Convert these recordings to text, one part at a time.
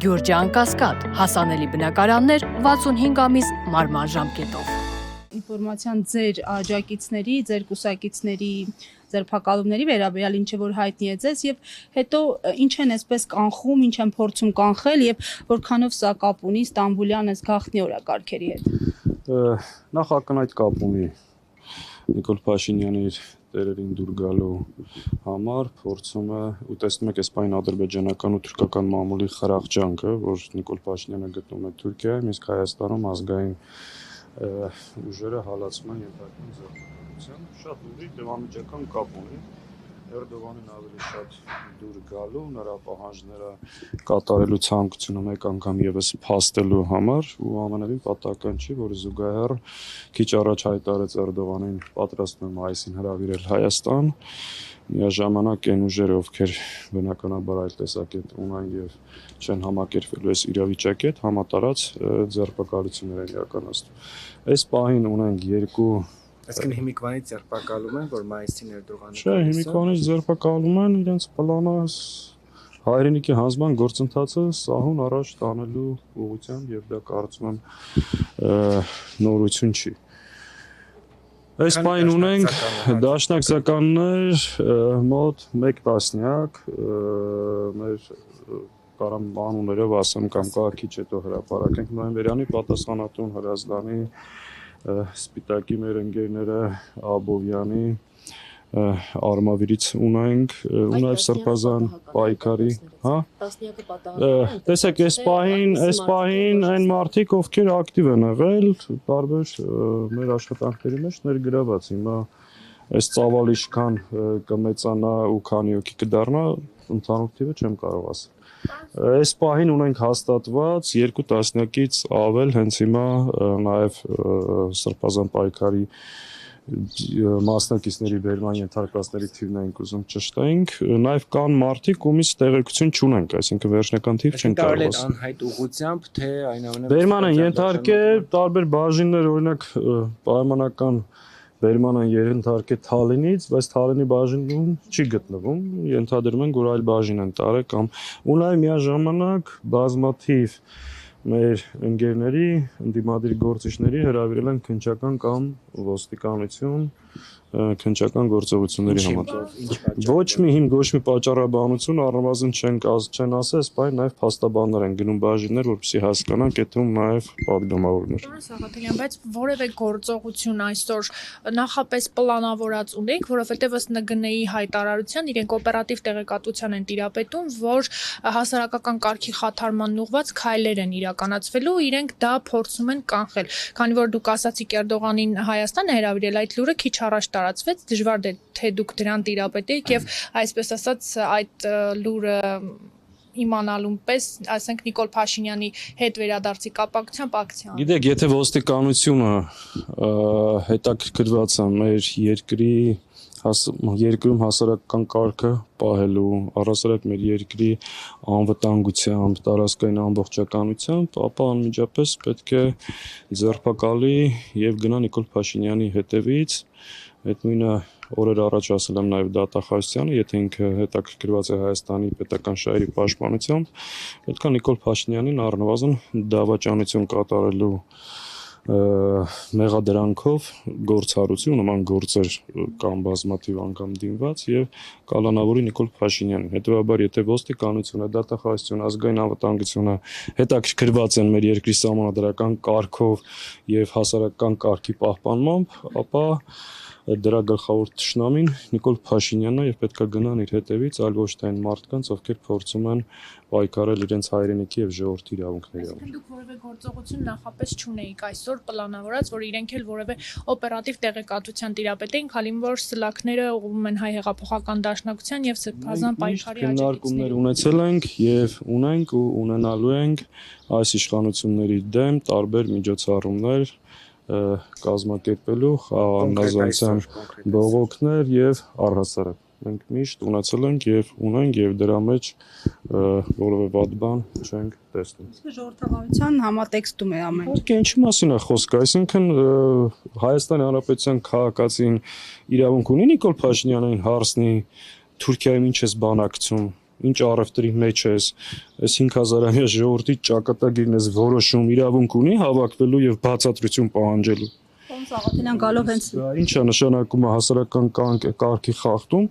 Գյուրջան Կասկադ, հասանելի բնակարաններ 65 ամիս մարման ժամկետով։ Ինֆորմացիան ձեր աջակիցների, ձեր կուսակիցների ձերբակալումների վերաբերյալ ինչ որ հայտնի է ձեզ եւ հետո ինչ են այսպես կանխում, ինչ են փորձում կանխել եւ որքանով սա կապ ունի Ստամբուլյան այս գաղտնի օրակարգերի հետ։ Նախ ակնհայտ կապ ունի Նիկոլ Փաշինյանի տերերին դուր գալու համար փորձում է ու տեսնում եք այս բան ադրբեջանական ու թուրքական մամուլի խրախճանքը, որ Նիկոլ Փաշինյանը գտնում է Թուրքիայում, իսկ Հայաստանում ազգային ուժերը հալածման ենթարկվում ձեռնարկության շատ ուժի դեպամիջական կապ ունի Էրդողանին ավելի շատ դուր գալու, նրա պահանջները կատարելու ցանկությունը մեկ անգամ եւս փաստելու համար ու ամենևին պատահական չի, որ զուգահեռ քիչ առաջ հայտարարեց Էրդողանին պատրաստվում է մայիսին հրավիրել Հայաստան, միաժամանակ այն ուժերը, ովքեր բնականաբար այլ տեսակետ ունեն եւ չեն համակերպվելու այս իրավիճակի հետ, համատարած ձեռբակալություններ են իրականացնում։ Այս պահին ունենք երկու Այսինքն հիմիկվանից ձերբակալում են, որ մայիսին Էրդողանը Չէ, հիմիկվանից ձերբակալում են իրենց պլանը հայրենիքի հանձնման գործընթացը սահուն առաջ տանելու ուղղությամբ եւ դա կարծում եմ նորություն չի։ Այս պահին ունենք դաշնակցականներ մոտ 1 տասնյակ մեր կարամ անուններով ասեմ կամ կա քիչ հետո հրապարակենք նոյեմբերյանի պատասխանատուն Հրազդանի Սպիտակի մեր ընկերները Աբովյանի Արմավիրից ունենք ու նաև Սրբազան պայքարի, հա? Տեսեք, այս պահին այն մարդիկ, ովքեր ակտիվ են եղել, տարբեր մեր աշխատանքների մեջ ներգրաված, հիմա այս ծավալը ինչքան կմեծանա ու քանի հոգի կդառնա, ընդհանուր թիվը չեմ կարող ասել։ Այս պահին ունենք հաստատված 2 տասնյակից ավել հենց հիմա նաև Սրբազան պայքարի մասնակիցների բերման ենթարկվածների թիվն ենք ուզում ճշտենք, նաև կան մարդիկ, ումից տեղեկություն չունենք, այսինքն վերջնական թիվ չեն կարող ասել։ Անհայտ ուղղությամբ թե այնուամենայնիվ Բերման են ենթարկել տարբեր բաժիններ, օրինակ պայմանական Բերման են ենթարկել Թալինից, բայց Թալինի բաժինում չի գտնվում, ենթադրում են, որ այլ բաժին են տարել կամ ու նաև միաժամանակ բազմաթիվ մեր ընկերների, ընդդիմադիր գործիչների հրավիրել են քննչական կամ ոստիկանություն քննչական գործողությունների համատեղ։ Ոչ մի հիմք, ոչ մի պատճառաբանություն առնվազն չեն ասել, բայց նաև փաստաբաններ են գնում բաժիններ, որպեսզի հասկանանք, եթե նաև падգամավորներ։ Սաղաթելյան, բայց որևէ գործողություն այսօր նախապես պլանավորած ունենք, որովհետև ըստ ՆԳՆ-ի հայտարարության իրենք օպերատիվ տեղեկատվության են տիրապետում, որ հասարակական կարգի խաթարման ուղղված քայլեր են իրականացվելու, իրենք դա փորձում են կանխել։ Քանի որ դուք ասացիք Էրդողանին Հայաստան է հրավիրել, այդ լուրը քիչ առաջ տարածվեց, դժվար է թե դուք դրան տիրապետեիք եւ այսպես ասած այդ լուրը իմանալուն պես, ասենք Նիկոլ Փաշինյանի հետ վերադարձի կապակցությամբ ակցիա։ Գիտեք, եթե ոստիկանությունը հետաքրքրված է մեր երկրում հասարակական կարգը պահելու, առհասարակ մեր երկրի անվտանգությամբ, տարածքային ամբողջականությամբ, ապա անմիջապես պետք է ձերբակալի եւ գնա Նիկոլ Փաշինյանի հետևից, այդ նույնը օրեր առաջ ասել եմ նաև Դատախազյանը, եթե ինքը հետաքրքրված է Հայաստանի պետական շահերի պաշտպանությամբ, պետք է Նիկոլ Փաշինյանին առնվազն դավաճանություն կատարելու մեղադրանքով գործառույթի ու նման գործեր կամ բազմաթիվ անգամ դիմված եւ կալանավորի Նիկոլ Փաշինյանին։ Հետևաբար, եթե ոստիկանությունը, Դատախազությունը, ազգային անվտանգությունը հետաքրքրված են մեր երկրի սահմանադրական կարգով եւ հասարակական կարգի պահպանմամբ, ապա դրա գլխավոր ճշնամին Նիկոլ Փաշինյանն է եւ պետք է գնան իր հետևից, այլ ոչ թե այն մարդկանց, ովքեր փորձում են պայքարել իրենց հայրենիքի եւ ժողովրդի իրավունքների համար։ Դուք որևէ գործողություն նախապես չունեիք այսօր պլանավորած, որ իրենք էլ որևէ օպերատիվ տեղեկատվության տիրապետեին, քանի որ սլաքները ուղղում են հայ հեղափոխական դաշնակցության եւ Սրբազան պայքարի աջակիցներին։ Ունեցել ենք եւ ունենք ու ունենալու ենք այս իշխանությունների դեմ տարբեր միջոցառումներ կազմակերպելու խաղաղանձնության բողոքներ եւ առհասարակ մենք միշտ ունեցել ենք եւ ունենք եւ դրա մեջ որևէ վատ բան չենք տեսնում։ Իսկ ժողովրդավարության համատեքստում է ամեն ինչ։ Ինչի մասին է խոսքը, այսինքն Հայաստանի Հանրապետության քաղաքացին իրավունք ունի Նիկոլ Փաշինյանին հարցնի Թուրքիայում ինչ է բանակցում ինչ առևտրի մեջ ես, այս 5000-ամյա ժողովրդի ճակատագիրն ես որոշում իրավունք ունի հավաքվելու եւ բացատրություն պահանջելու։ Պարոն Սաղաթելյան, գալով հենց Ինչ է նշանակում է հասարակական կարգի խախտում,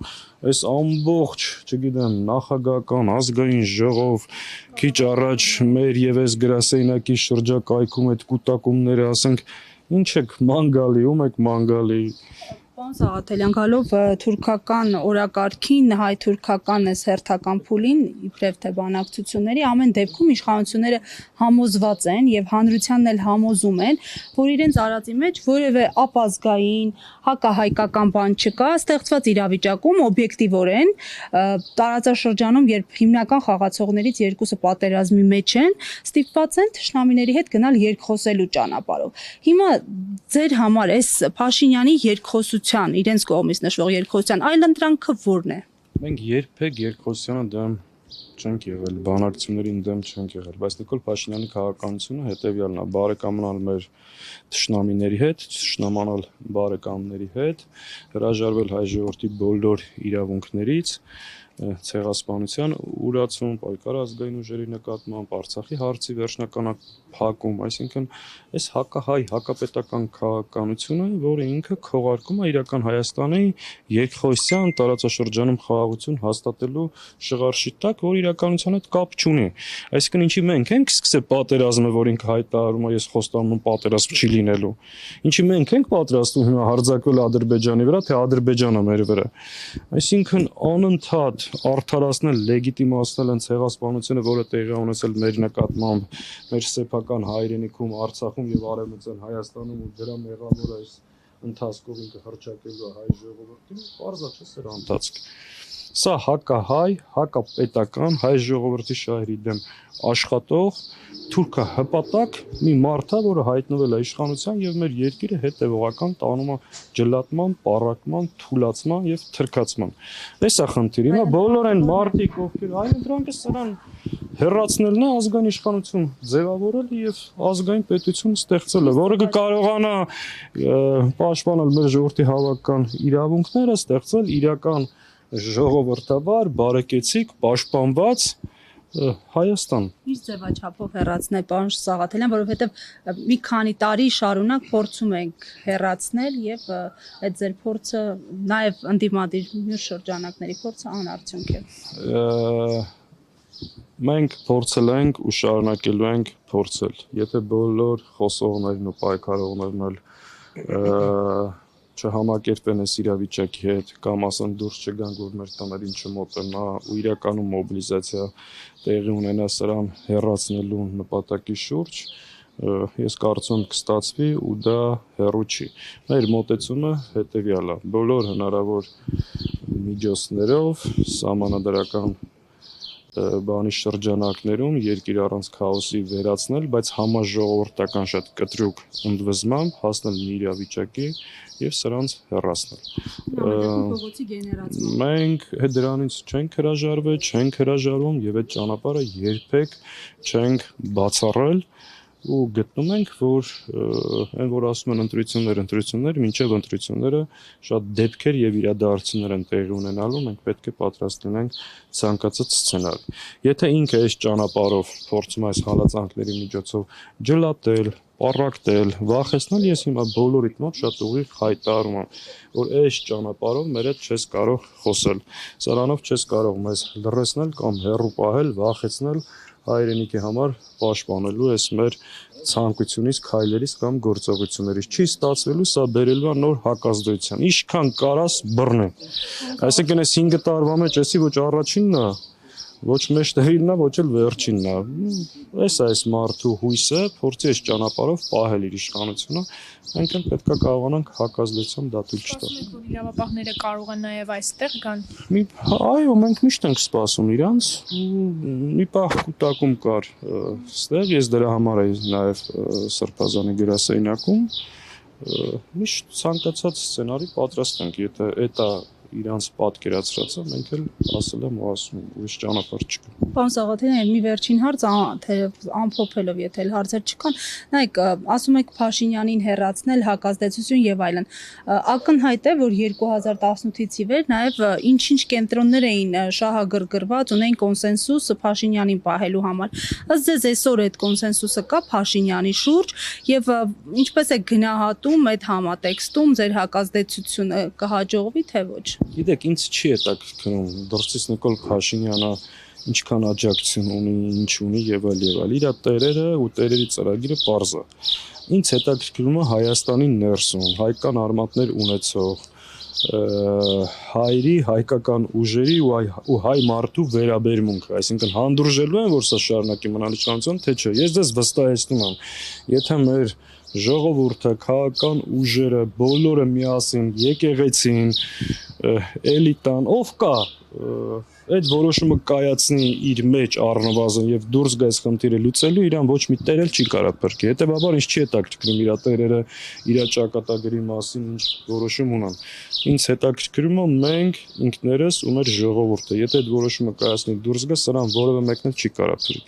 այս ամբողջ, չգիտեմ, նախագահական, ազգային ժողով, քիչ առաջ մեր եւ այս գրասենյակի շրջակայքում այդ կուտակումները, ասենք, ինչ եք մանգալի, ում եք մանգալի։ Պարոն Սաղաթելյան, գալով թուրքական օրակարգին, հայ-թուրքական այս հերթական փուլին, իբրև թե բանակցությունների, ամեն դեպքում իշխանությունները համոզված են եւ հանրությանն էլ համոզում են, որ իրենց արածի մեջ որևէ ապազգային, հակահայկական բան չկա, ստեղծված իրավիճակում օբյեկտիվորեն տարածաշրջանում, երբ հիմնական խաղացողներից երկուսը պատերազմի մեջ են, ստիպված են թշնամիների հետ գնալ երկխոսելու ճանապարհով։ Հիմա ձեր համար այս Փաշինյանի երկխոսության, իրենց կողմից նշվող երկխոսության այլընտրանքը ո՞րն է։ Մենք երբեք երկխոսությանը դեմ չենք եղել, բանակցություններին դեմ չենք եղել, բայց Նիկոլ Փաշինյանի քաղաքականությունը հետեւյալն է՝ բարեկամանալ մեր թշնամիների հետ, թշնամանալ բարեկամների հետ, հրաժարվել հայ ժողովրդի բոլոր իրավունքներից, ցեղասպանության ուրացում, պայքար ազգային ուժերի նկատմամբ, Արցախի հարցի վերջնականափակում, այսինքն այս հակահայ հակապետական քաղաքականությունը, որը ինքը քողարկում է իրական Հայաստանի երկխոսության տարածաշրջանում խաղաղություն հաստատելու շղարշի տակ, որ իրականության հետ կապ չունի։ Այսինքն ինչի մենք ենք սկսել պատերազմը, որ ինքը հայտարարում է ես խոստանում եմ պատերազմ չի լինելու։ Ինչի մենք ենք պատրաստվում հիմա հարձակվել Ադրբեջանի վրա, թե Ադրբեջանը մեր վրա։ Այսինքն անընդհատ արդարացնել, լեգիտիմացնել են ցեղասպանությունը, որը տեղի ունեցել մեր նկատմամբ, մեր սեփական հայրենիքում, Արցախում եւ Արևմտյան Հայաստանում ու դրա մեղավորը այս ընթացքով ինքը հռչակելու հայ ժողովրդին, բարձա չէ սրա ընթացք։ Սա հակահայ, հակապետական հայ ժողովրդի շահերի դեմ աշխատող թուրքա հպատակ մի մարդ է, որը հայտնվել է իշխանության եւ մեր երկիրը հետեւողական տանում է ջլատման, պառակման, թուլացման եւ թրքացման։ Այս է խնդիրը, հիմա բոլոր այն մարդիկ, ովքեր այլընտրանքը սրան հեռացնելն է ազգային իշխանություն ձևավորել եւ ազգային պետություն ստեղծել, որը կկարողանա պաշտպանել մեր ժողովրդի հավաքական իրավունքները, ստեղծել իրական ժողովրդավար, բարեկեցիկ, պաշտպանված Հայաստան։ Ինչ ձևաչափով հեռացնել, պարոն Սաղաթելյան, որովհետև մի քանի տարի շարունակ փորձում ենք հեռացնել եւ այդ ձեր փորձը նաեւ ընդդիմադիր մյուս շրջանակների փորձը անարդյունք է։ Մենք փորձել ենք ու շարունակելու ենք փորձել։ Եթե բոլոր խոսողներն ու պայքարողներն չհամակերպեն այս իրավիճակի հետ կամ ասեն դուրս չգան, որ մեր տաներին չմոտենա ու իրականում մոբիլիզացիա տեղի ունենա սրան հեռացնելու նպատակի շուրջ, ես կարծում կստացվի ու դա հեռու չի։ Մեր մոտեցումը հետևյալ է. բոլոր հնարավոր միջոցներով սահմանադրական բանի շրջանակներում երկիր առանց քաոսի վերացնել, բայց համաժողովրդական շատ կտրուկ ընդվզմամբ հասնել մի իրավիճակի եւ սրանց հեռացնել։ Մենք դրանից չենք հրաժարվել, չենք հրաժարվում եւ այդ ճանապարհը երբեք չենք բացառել ու գտնում ենք, որ այն որ ասում են ընտրություններ, մինչև ընտրությունները շատ դեպքեր եւ իրադարձություններ են տեղի ունենալու, մենք պետք է պատրաստ լինենք ցանկացած սցենարի։ Եթե ինքը այս ճանապարհով փորձում է այս հալածանքների միջոցով ջլատել, պառակտել, վախեցնել, ես հիմա բոլորիդ մոտ շատ ուղիղ հայտարարում եմ, որ այս ճանապարհով մեր հետ չես կարող խոսել։ Սրանով չես կարող մեզ լռեցնել կամ հեռու պահել, վախեցնել հայրենիքի համար պաշտպանելու այս մեր ցանկությունից, քայլերից կամ գործողություններից։ Չի ստացվելու, սա բերելու է նոր հակազդեցության։ Ինչքան կարաս բռնե։ Այսինքն այս 5 տարվա մեջ էսի ոչ առաջինն է, ոչ մեջտեղինն է, ոչ էլ վերջինն է։ Այս է այս մարդու հույսը, փորձի այս ճանապարհով պահել իր իշխանությունը, մենք էլ պետք է կարողանանք հակազդեցության դատույլ չտալ։ Սպասում եք, որ իրավապահները կարող են նաև այստեղ գան։ Այո, մենք միշտ ենք սպասում իրանց, մի պահ կուտակում կար այստեղ, ես դրա համար էի նաև Սրբազանի գրասենյակում, միշտ ցանկացած սցենարի պատրաստ ենք, եթե դա իրանց պատկերացրածը մենք էլ ասել եմ ու ասում ուրիշ ճանապարհ չկա։ Պարոն Սաղաթելյան, մի վերջին հարց, թե ամփոփելով, եթե էլ հարցեր չկան, նայեք, ասում եք Փաշինյանին հեռացնել, հակազդեցություն եւ այլն։ Ակնհայտ է, որ 2018-ից ի վեր նաեւ ինչ-ինչ կենտրոններ էին շահագրգռված, ունեն կոնսենսուս Փաշինյանին պահելու համար։ Ըստ ձեզ այսօր այդ կոնսենսուսը կա Փաշինյանի շուրջ եւ ինչպես է գնահատում այդ համատեքստում ձեր հակազդեցությունը կհաջողվի թե ոչ։ Գիտեք, ինձ չի հետաքրքրում դրսից Նիկոլ Փաշինյանը ինչքան աջակցություն ունի, ինչ ունի եւ այլ։ Իր տերերը ու տերերի ծրագիրը པարզ է։ Ինձ հետաքրքրում է Հայաստանի ներսում հայկական արմատներ ունեցող հայերի, հայկական ուժերի ու հայ մարդու վերաբերմունքը, այսինքն հանդուրժելու են, որ սա շարունակի մնալ իշխանություն, թե չէ։ Ես դες վստահեցնում եմ, եթե մեր ժողովուրդը, քաղաքական ուժերը, բոլորը միասին եկեղեցին, էլիտան, ով կա, այդ որոշումը կայացնի իր մեջ առնվազն եւ դուրս գա այս խնդիրը լուծելու, իրան ոչ մի տեր էլ չի կարա փրկի։ Հետեւաբար ինձ չի հետաքրքրում իր տերերը, իր ճակատագրի մասին ինչ որոշում ունեն։ Ինձ հետաքրքրում է մենք ինքներս ու մեր ժողովուրդը։ Եթե այդ որոշումը կայացնի դուրս գա, սրան որևէ մեկն էլ չի կարա փրկի։